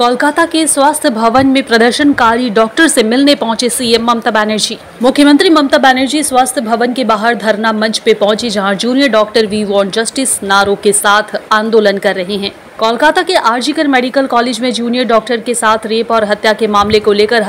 कोलकाता के स्वास्थ्य भवन में प्रदर्शनकारी डॉक्टर से मिलने पहुंचे सीएम ममता बनर्जी। मुख्यमंत्री ममता बनर्जी स्वास्थ्य भवन के बाहर धरना मंच पे पहुंची, जहां junior doctor V want justice नारों के साथ आंदोलन कर रहे हैं। कोलकाता के आरजीकर मेडिकल कॉलेज में जूनियर डॉक्टर के साथ रेप और हत्या के मामले को लेकर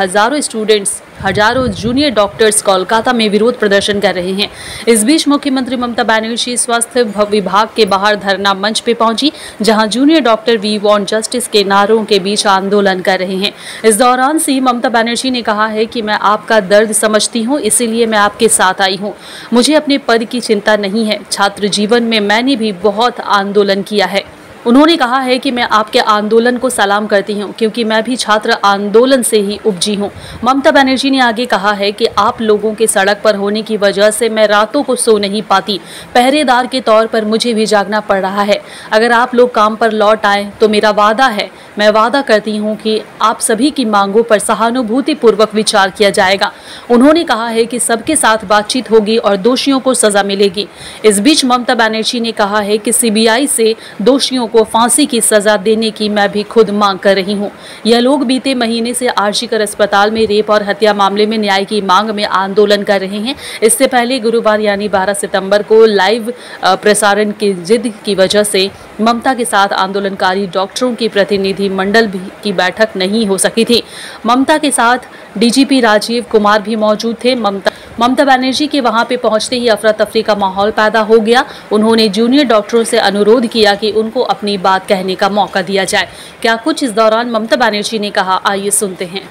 हजारों जूनियर डॉक्टर्स कोलकाता में विरोध प्रदर्शन कर रहे हैं। इस बीच मुख्यमंत्री ममता बनर्जी स्वास्थ्य विभाग के बाहर धरना मंच पे पहुंची, जहां junior doctor V want justice के नारों के बीच आंदोलन कर रहे हैं। इस दौरान सीएम ममता बनर्जी ने कहा है कि मैं आपका दर्द समझती हूं, इसीलिए मैं आपके साथ आई हूं। मुझे अपने पद की चिंता नहीं है। छात्र जीवन में मैंने भी बहुत आंदोलन किया है। उन्होंने कहा है कि मैं आपके आंदोलन को सलाम करती हूं, क्योंकि मैं भी छात्र आंदोलन से ही उपजी हूं। ममता बनर्जी ने आगे कहा है कि आप लोगों के सड़क पर होने की वजह से मैं रातों को सो नहीं पाती। पहरेदार के तौर पर मुझे भी जागना पड़ रहा है। अगर आप लोग काम पर लौट आए तो मेरा वादा है, मैं वादा करती हूं कि आप सभी की मांगों पर सहानुभूति पूर्वक विचार किया जाएगा। उन्होंने कहा है कि सबके साथ बातचीत होगी और दोषियों को सजा मिलेगी। इस बीच ममता बनर्जी ने कहा है कि सीबीआई से दोषियों को फांसी की सजा देने की मैं भी खुद मांग कर रही हूं। यह लोग बीते महीने से आरजीकर अस्पताल में रेप और हत्या मामले में न्याय की मांग में आंदोलन कर रहे हैं। इससे पहले गुरुवार यानी 12 सितंबर को लाइव प्रसारण की जिद की वजह से ममता के साथ आंदोलनकारी डॉक्टरों की प्रतिनिधि मंडल की बैठक नहीं हो सकी थी। ममता के साथ डीजीपी राजीव कुमार भी मौजूद थे। ममता बनर्जी के वहां पे पहुंचते ही अफरा तफरी का माहौल पैदा हो गया। उन्होंने जूनियर डॉक्टरों से अनुरोध किया कि उनको अपनी बात कहने का मौका दिया जाए। क्या कुछ इस दौरान ममता बनर्जी ने कहा, आइए सुनते हैं।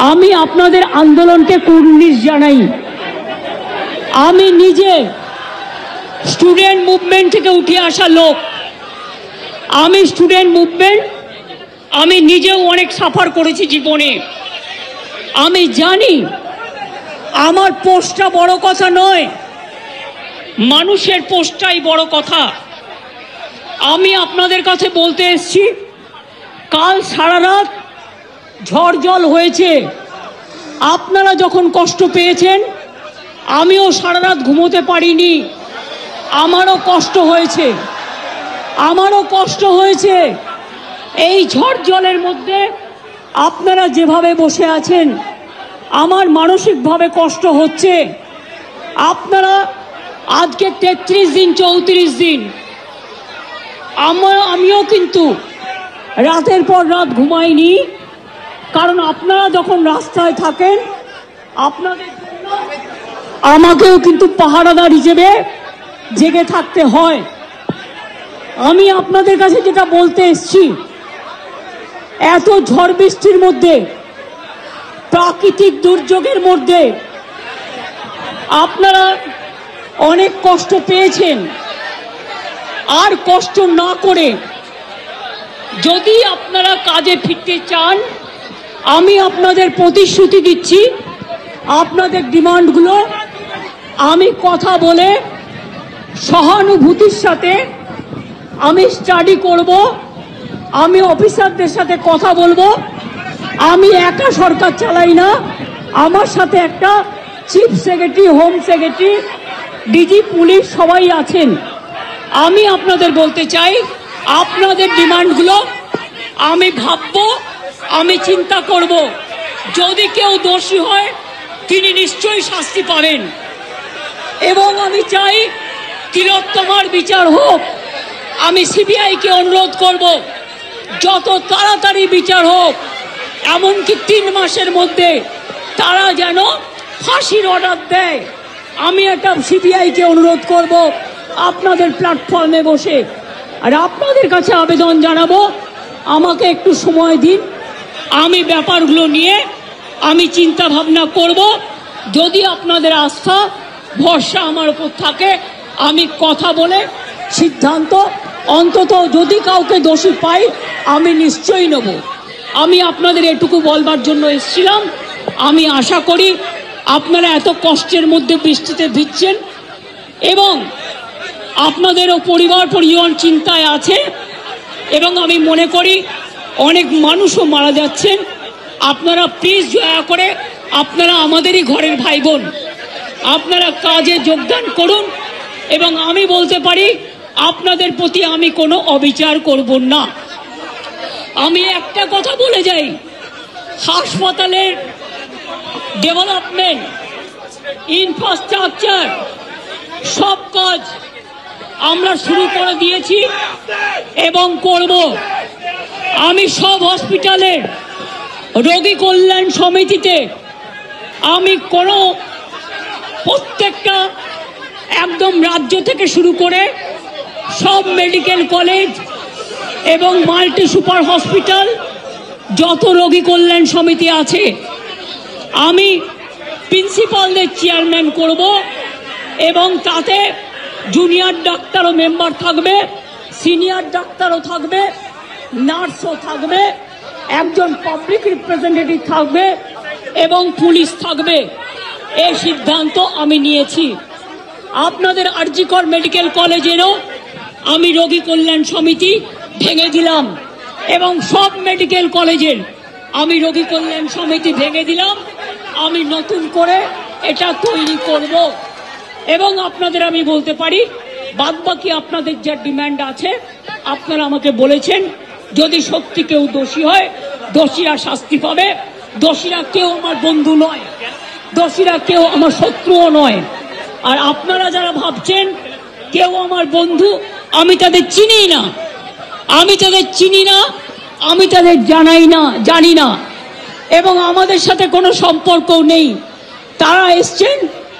आमी आपनादेर आंदोलनके कुर्निश जानाई। आमी निजे स्टूडेंट मुभमेंट থেকে উঠে আসা লোক। আমি স্টুডেন্ট মুভমেন্ট আমি নিজেও অনেক সাফার করেছি জীবনে। আমি জানি আমার পোস্টটা বড় কথা নয়, মানুষের পোস্টটাই বড় কথা। আমি আপনাদের কাছে বলতে এসেছি, কাল সারা রাত ঝড় জল হয়েছে। আপনারা যখন কষ্ট পেয়েছেন, আমিও সারা রাত ঘুমোতে পারিনি। আমারও কষ্ট হয়েছে। এই ঝড় জলের মধ্যে আপনারা যেভাবে বসে আছেন, আমার মানসিকভাবে কষ্ট হচ্ছে। আপনারা আজকে 33 দিন 34 দিন আমিও কিন্তু রাতের পর রাত ঘুমাইনি, কারণ আপনারা যখন রাস্তায় থাকেন আপনাদের জন্য আমাকেও কিন্তু পাহারাদার হিসেবে জেগে থাকতে হয়। আমি আপনাদের কাছে যেটা বলতে এসেছি, এত ঝড় বৃষ্টির মধ্যে, প্রাকৃতিক দুর্যোগের মধ্যে আপনারা অনেক কষ্ট পেয়েছেন। আর কষ্ট না করে যদি আপনারা কাজে ফিরতে চান, আমি আপনাদের প্রতিশ্রুতি দিচ্ছি, আপনাদের ডিমান্ডগুলো আমি কথা বলে সহানুভূতির সাথে আমি স্টাডি করব। আমি অফিসারদের সাথে কথা বলবো। আমি একা সরকার চালাই না, আমার সাথে একটা chief secretary, home secretary, DG police সবাই আছেন। আমি আপনাদের বলতে চাই, আপনাদের ডিমান্ডগুলো আমি ভাববো, আমি চিন্তা করব। যদি কেউ দোষী হয় তিনি নিশ্চয়ই শাস্তি পাবেন, এবং আমি চাই তিলোত্তমার বিচার হোক। আমি সিবিআইকে অনুরোধ করব, যত তাড়াতাড়ি বিচার হোক, এমনকি 3 মাসের মধ্যে তারা যেন ফাঁসির অর্ডার দেয়। আমি একটা সিবিআইকে অনুরোধ করব আপনাদের প্ল্যাটফর্মে বসে। আর আপনাদের কাছে আবেদন জানাবো, আমাকে একটু সময় দিন, আমি ব্যাপারগুলো নিয়ে আমি চিন্তা ভাবনা করব। যদি আপনাদের আস্থা ভরসা আমার উপর থাকে, আমি কথা বলে সিদ্ধান্ত, অন্তত যদি কাউকে দোষী পাই আমি নিশ্চয়ই নেব। আমি আপনাদের এটুকু বলবার জন্য এসেছিলাম। আমি আশা করি আপনারা এত কষ্টের মধ্যে বৃষ্টিতে ভিজছেন এবং আপনাদেরও পরিবার চিন্তায় আছে, এবং আমি মনে করি অনেক মানুষও মারা যাচ্ছেন। আপনারা প্লিজ দয়া করে, আপনারা আমাদেরই ঘরের ভাই বোন, আপনারা কাজে যোগদান করুন। এবং আমি বলতে পারি আপনাদের প্রতি আমি কোনো অবিচার করব না। আমি একটা কথা বলে যাই, হাসপাতালের ডেভেলপমেন্ট, ইনফ্রাস্ট্রাকচার সব কাজ আমরা শুরু করে দিয়েছি এবং করব। আমি সব হসপিটালের রোগী কল্যাণ সমিতিতে আমি প্রত্যেকটা একদম রাজ্য থেকে শুরু করে সব মেডিকেল কলেজ এবং মাল্টি সুপার হসপিটাল যত রোগী কল্যাণ সমিতি আছে আমি প্রিন্সিপালদের চেয়ারম্যান করব এবং তাতে জুনিয়র ডাক্তারও মেম্বার থাকবে, সিনিয়র ডাক্তারও থাকবে, নার্সও থাকবে, একজন পাবলিক রিপ্রেজেন্টেটিভ থাকবে এবং পুলিশ থাকবে। এই সিদ্ধান্ত আমি নিয়েছি। আপনাদের আরজিকর মেডিকেল কলেজেরও আমি রোগী কল্যাণ সমিতি ভেঙে দিলাম এবং সব মেডিকেল কলেজের আমি রোগী কল্যাণ সমিতি ভেঙে দিলাম। আমি নতুন করে এটা তৈরি করব এবং আপনাদের আমি বলতে পারি বাদবাকি আপনাদের যা ডিমান্ড আছে আপনারা আমাকে বলেছেন, যদি সত্যি কেউ দোষী হয় দোষীরা শাস্তি পাবে। দোষীরা কেউ আমার বন্ধু নয়, দোষীরা কেউ আমার শত্রুও নয়। আর আপনারা যারা ভাবছেন কেউ আমার বন্ধু, আমি তাদের চিনি না, আমি তাদের চিনি না, আমি তাদের জানি না এবং আমাদের সাথে কোনো সম্পর্কও নেই। তারা এসছেন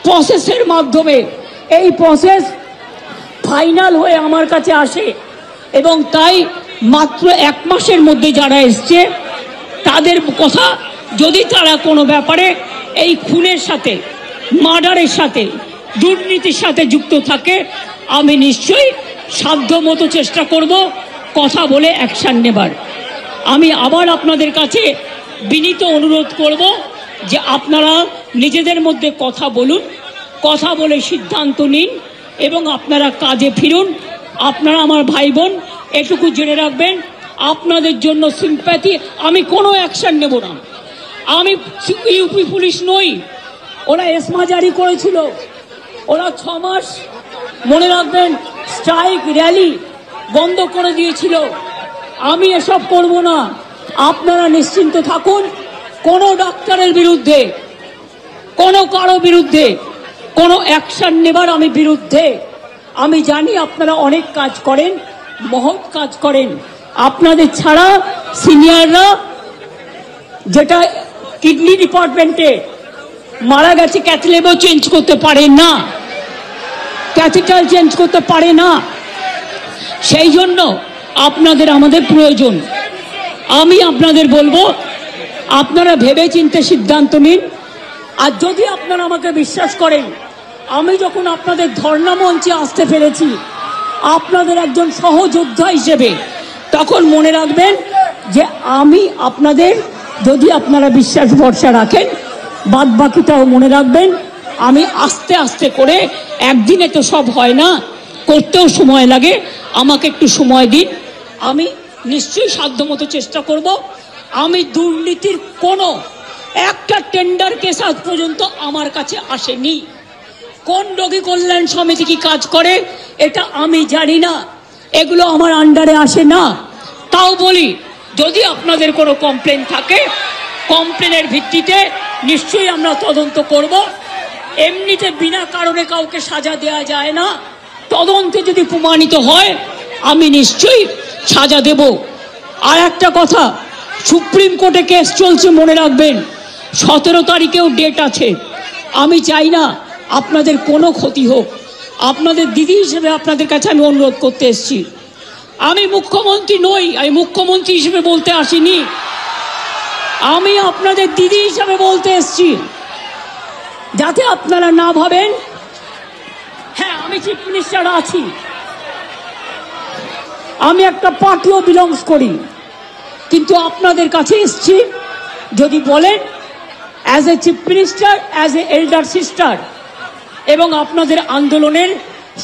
প্রসেসের মাধ্যমে, এই প্রসেস ফাইনাল হয়ে আমার কাছে আসে এবং তাই মাত্র 1 মাসের মধ্যে যারা এসছে তাদের কথা, যদি তারা কোনো ব্যাপারে এই খুনের সাথে, মার্ডারের সাথে, দুর্নীতির সাথে যুক্ত থাকে, আমি নিশ্চয়ই সাধ্যমতো চেষ্টা করব কথা বলে অ্যাকশন নেবার। আমি আবার আপনাদের কাছে বিনীত অনুরোধ করব যে আপনারা নিজেদের মধ্যে কথা বলুন, কথা বলে সিদ্ধান্ত নিন এবং আপনারা কাজে ফিরুন। আপনারা আমার ভাই বোন, এটুকু জেনে রাখবেন, আপনাদের জন্য সিম্প্যাথি। আমি কোনো অ্যাকশন নেব না। আমি ইউপি পুলিশ নই। ওরা এসমা জারি করেছিল, ওরা 6 মাস মনে রাখবেন স্ট্রাইক র্যালি বন্ধ করে দিয়েছিল। আমি এসব করব না। আপনারা নিশ্চিন্ত থাকুন, কোনো ডাক্তারের বিরুদ্ধে, কোনো কারো বিরুদ্ধে কোনো অ্যাকশন নেবার আমি বিরুদ্ধে। আমি জানি আপনারা অনেক কাজ করেন, মহৎ কাজ করেন। আপনাদের ছাড়া সিনিয়ররা, যেটা কিডনি ডিপার্টমেন্টে মারা গেছে, ক্যাথলেবও চেঞ্জ করতে পারে না, ক্যাথিটার চেঞ্জ করতে পারে না। সেই জন্য আপনাদের আমাদের প্রয়োজন। আমি আপনাদের বলবো আপনারা ভেবে চিন্তে সিদ্ধান্ত নিন। আর যদি আপনারা আমাকে বিশ্বাস করেন, আমি যখন আপনাদের ধর্ণা মঞ্চে আসতে পেরেছি আপনাদের একজন সহযোদ্ধা হিসেবে, তখন মনে রাখবেন যে আমি আপনাদের, যদি আপনারা বিশ্বাস ভরসা রাখেন, বাদ বাকিটাও মনে রাখবেন। আমি আস্তে আস্তে করে, একদিনে তো সব হয় না, করতেও সময় লাগে, আমাকে একটু সময় দিন। আমি নিশ্চয়ই সাধ্যমতো চেষ্টা করব। আমি দুর্নীতির কোনো একটা টেন্ডার কেস আজ পর্যন্ত আমার কাছে আসেনি। কোন রোগী কল্যাণ সমিতি কি কাজ করে এটা আমি জানি না, এগুলো আমার আন্ডারে আসে না। তাও বলি, যদি আপনাদের কোনো কমপ্লেন থাকে, কমপ্লেনের ভিত্তিতে নিশ্চয়ই আমরা তদন্ত করব। এমনিতে বিনা কারণে কাউকে সাজা দেওয়া যায় না। তদন্তে যদি প্রমাণিত হয় আমি নিশ্চয়ই সাজা দেব। আর একটা কথা, সুপ্রিম কোর্টে কেস চলছে, মনে রাখবেন 17 তারিখেও ডেট আছে। আমি চাই না আপনাদের কোনো ক্ষতি হোক। আপনাদের দিদি হিসেবে আপনাদের কাছে আমি অনুরোধ করতে এসেছি। আমি মুখ্যমন্ত্রী নই, আমি মুখ্যমন্ত্রী হিসেবে বলতে আসিনি, আমি আপনাদের দিদি হিসেবে বলতে এসেছি। যাতে আপনারা না ভাবেন, হ্যাঁ আমি চিফ মিনিস্টার আছি, আমি একটা পার্টিও বিলংস করি, কিন্তু আপনাদের কাছে এসেছি যদি বলেন as a chief minister, as a elder sister এবং আপনাদের আন্দোলনের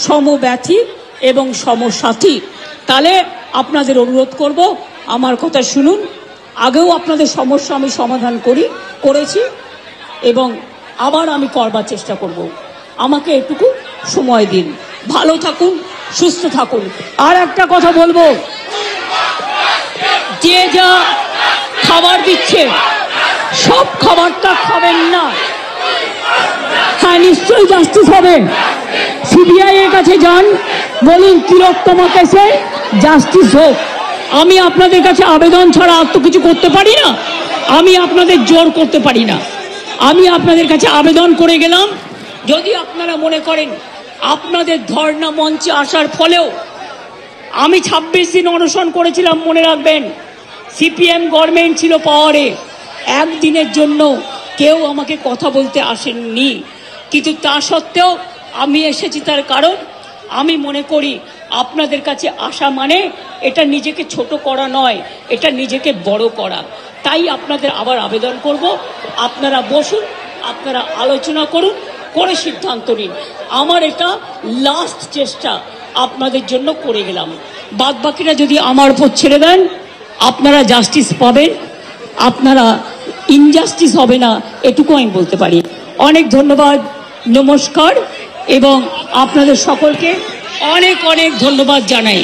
সমব্যথী এবং সমসাথী, তাহলে আপনাদের অনুরোধ করব আমার কথা শুনুন। আগেও আপনাদের সমস্যা আমি সমাধান করেছি এবং আবার আমি করবার চেষ্টা করব। আমাকে এটুকু সময় দিন। ভালো থাকুন, সুস্থ থাকুন। আর একটা কথা বলবো, যে যা খাবার দিচ্ছে সব খাবারটা খাবেন না। হ্যাঁ, নিশ্চয়ই জাস্টিস হবে। সিবিআই এর কাছে যান, বলুন তিলোত্তমা কেসে জাস্টিস হোক। আমি আপনাদের কাছে আবেদন ছাড়া আর তো কিছু করতে পারি না, আমি আপনাদের জোর করতে পারি না। আমি আপনাদের কাছে আবেদন করে গেলাম, যদি আপনারা মনে করেন আপনাদের ধর্ণা মঞ্চে আসার ফলেও, আমি 26 দিন অনশন করেছিলাম, মনে রাখবেন, সিপিএম গভর্নমেন্ট ছিল পাওয়ারে, একদিনের জন্য কেউ আমাকে কথা বলতে আসেননি, কিন্তু তা সত্ত্বেও আমি এসেছি। তার কারণ আমি মনে করি আপনাদের কাছে আসা মানে এটা নিজেকে ছোট করা নয়, এটা নিজেকে বড় করা। তাই আপনাদের আবার আবেদন করব, আপনারা বসুন, আপনারা আলোচনা করুন, করে সিদ্ধান্ত নিন। আমার এটা লাস্ট চেষ্টা আপনাদের জন্য করে গেলাম। বাদ বাকিরা যদি আমার উপর ছেড়ে দেন, আপনারা জাস্টিস পাবেন, আপনারা ইনজাস্টিস হবে না, এটুকু আমি বলতে পারি। অনেক ধন্যবাদ, নমস্কার, এবং আপনাদের সকলকে অনেক অনেক ধন্যবাদ জানাই।